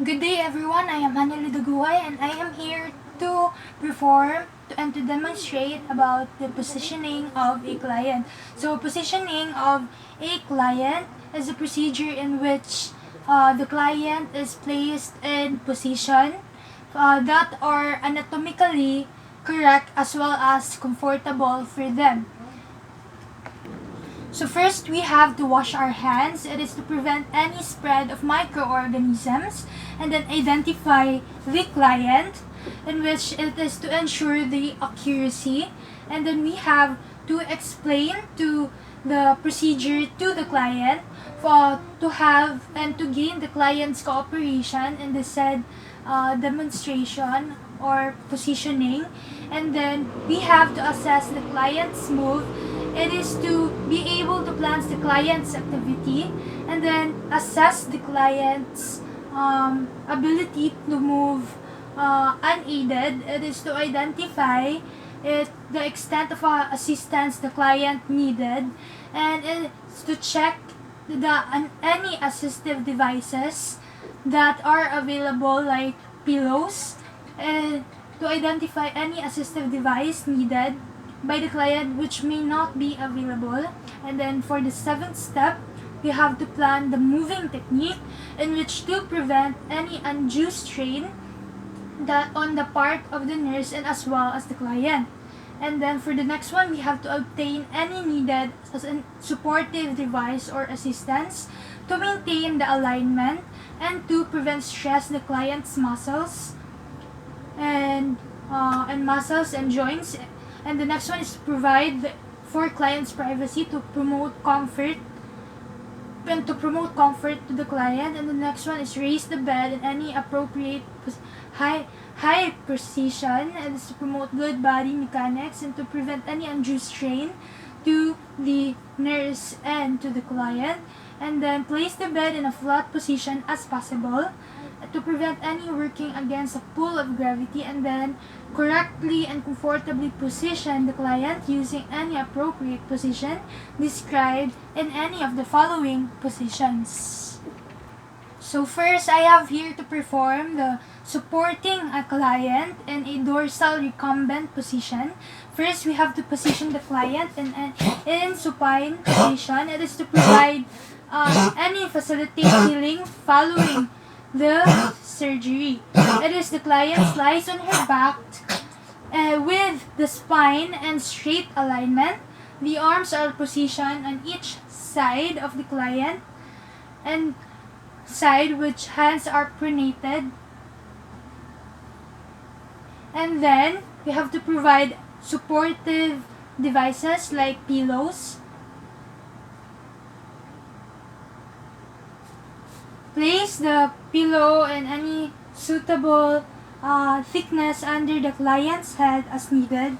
Good day everyone, I am Haneli Duguay and I am here to perform and to demonstrate about the positioning of a client. So positioning of a client is a procedure in which the client is placed in position that are anatomically correct as well as comfortable for them. So first, we have to wash our hands. It is to prevent any spread of microorganisms, and then identify the client, in which it is to ensure the accuracy, and then we have to explain to the procedure to the client for to have and to gain the client's cooperation in the said demonstration or positioning, and then we have to assess the client's move. It is to be able to plan the client's activity and then assess the client's ability to move unaided. It is to identify the extent of assistance the client needed, and it is to check any assistive devices that are available, like pillows, and to identify any assistive device needed by the client which may not be available. And then for the seventh step, we have to plan the moving technique, in which to prevent any undue strain that on the part of the nurse and as well as the client. And then for the next one, we have to obtain any needed supportive device or assistance to maintain the alignment and to prevent stress the client's muscles and muscles and joints. And the next one is to provide for client's privacy to promote comfort to the client. And the next one is raise the bed in any appropriate high precision, and is to promote good body mechanics and to prevent any undue strain to the nurse and to the client. And then place the bed in a flat position as possible to prevent any working against a pull of gravity, and then correctly and comfortably position the client using any appropriate position described in any of the following positions. So first, I have here to perform the supporting a client in a dorsal recumbent position. First, we have to position the client in supine position. It is to provide any facilitate healing following the surgery. It is the client lies on her back with the spine and straight alignment. The arms are positioned on each side of the client and side which hands are pronated. And then we have to provide supportive devices like pillows. Place the pillow in any suitable thickness under the client's head as needed.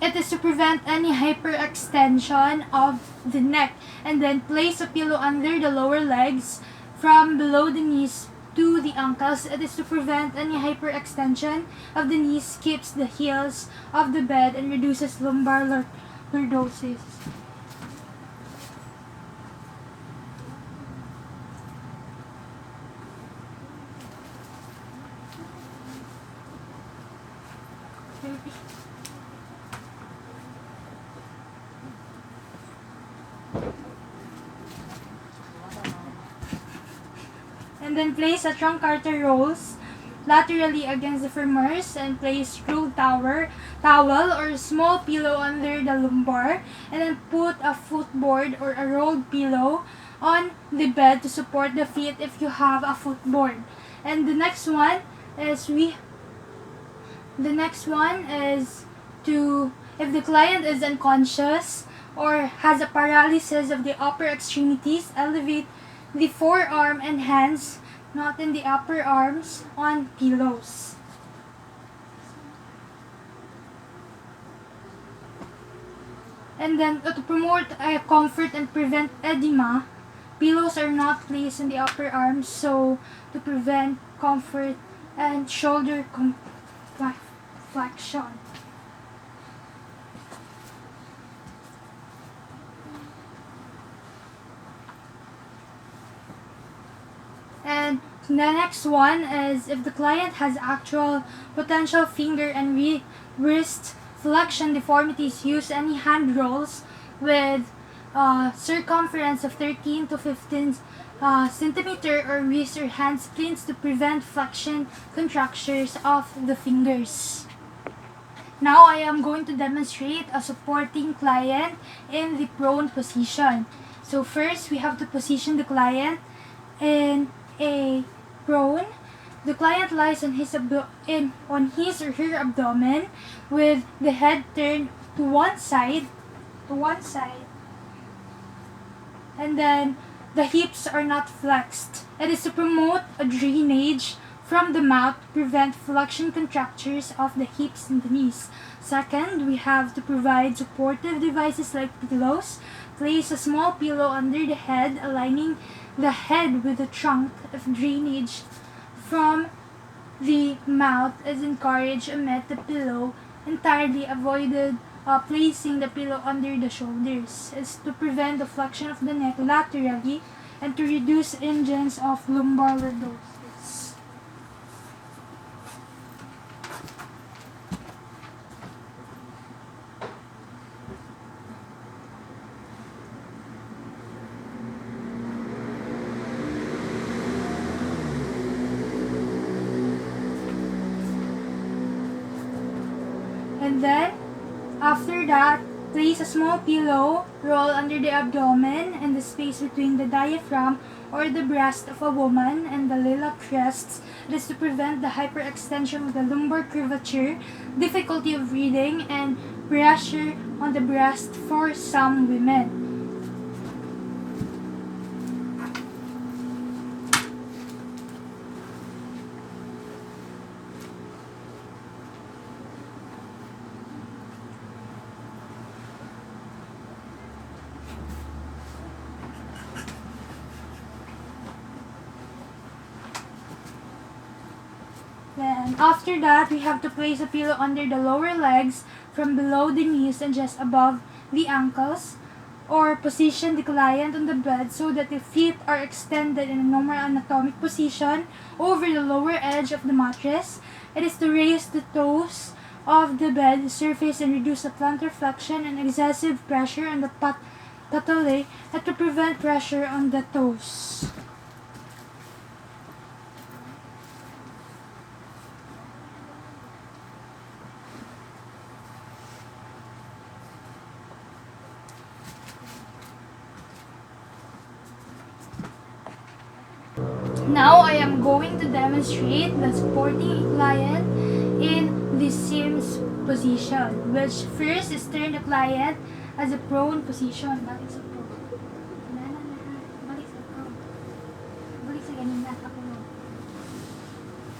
It is to prevent any hyperextension of the neck. And then place a pillow under the lower legs from below the knees to the ankles. It is to prevent any hyperextension of the knees, keeps the heels of the bed, and reduces lumbar lordosis. And then place a truncator rolls laterally against the femurs, and place rolled towel or small pillow under the lumbar, and then put a footboard or a rolled pillow on the bed to support the feet if you have a footboard. And the next one is to, if the client is unconscious or has a paralysis of the upper extremities, elevate the forearm and hands, not in the upper arms, on pillows. And then to promote comfort and prevent edema, pillows are not placed in the upper arms, so to prevent comfort and shoulder flexion. The next one is if the client has actual potential finger and wrist flexion deformities, use any hand rolls with circumference of 13 to 15 centimeter or wrist or hand splints to prevent flexion contractures of the fingers. Now I am going to demonstrate a supporting client in the prone position. So first we have to position the client in a prone. The client lies on his or her abdomen with the head turned to one side, and then the hips are not flexed. It is to promote a drainage from the mouth to prevent flexion contractures of the hips and the knees. Second, we have to provide supportive devices like pillows. Place a small pillow under the head, aligning the head with the trunk if drainage from the mouth is encouraged. Omit the pillow entirely. Avoided placing the pillow under the shoulders. It's to prevent the flexion of the neck laterally and to reduce injuries of lumbar lordosis. And then, after that, place a small pillow roll under the abdomen and the space between the diaphragm or the breast of a woman and the iliac crests. It is to prevent the hyperextension of the lumbar curvature, difficulty of breathing, and pressure on the breast for some women. Then after that, we have to place a pillow under the lower legs from below the knees and just above the ankles, or position the client on the bed so that the feet are extended in a normal anatomic position over the lower edge of the mattress. It is to raise the toes of the bed surface and reduce the plantar flexion and excessive pressure on the patella and to prevent pressure on the toes. Now I am going to demonstrate the supporting a client in the Sims position, which first is turn the client as a prone position. Balik sa prone. Balik sa prone. Balik sa ganina.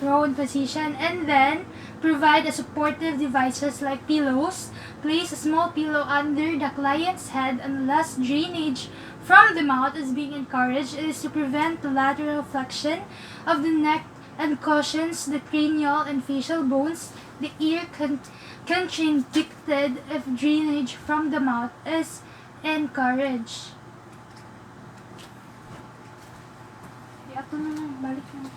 Prone position, and then provide a supportive devices like pillows. Place a small pillow under the client's head unless drainage from the mouth is being encouraged. It is to prevent the lateral flexion of the neck and cushions the cranial and facial bones. The ear contracted if drainage from the mouth is encouraged. Ato na lang, balik na.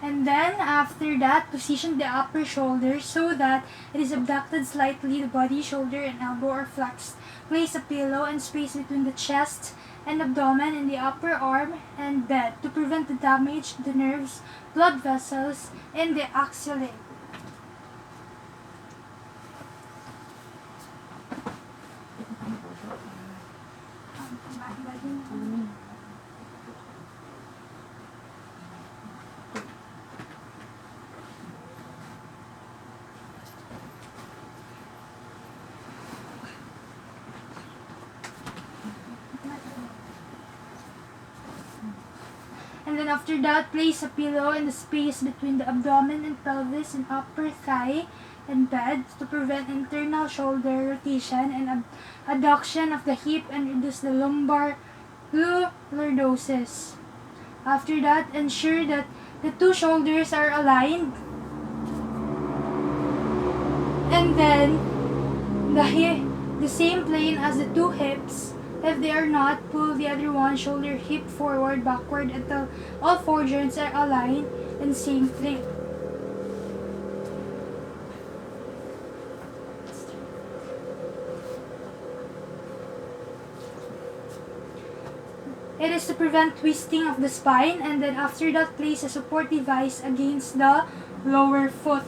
And then, after that, position the upper shoulder so that it is abducted slightly. The body, shoulder, and elbow are flexed. Place a pillow and space between the chest and abdomen in the upper arm and bed to prevent the damage to the nerves, blood vessels, and the axilla. And then after that, place a pillow in the space between the abdomen and pelvis and upper thigh and bed to prevent internal shoulder rotation and adduction of the hip and reduce the lumbar lordosis. After that, ensure that the two shoulders are aligned then the same plane as the two hips. If they are not, pull the other one shoulder hip forward, backward until all four joints are aligned in same plane. It is to prevent twisting of the spine, and then after that, place a support device against the lower foot.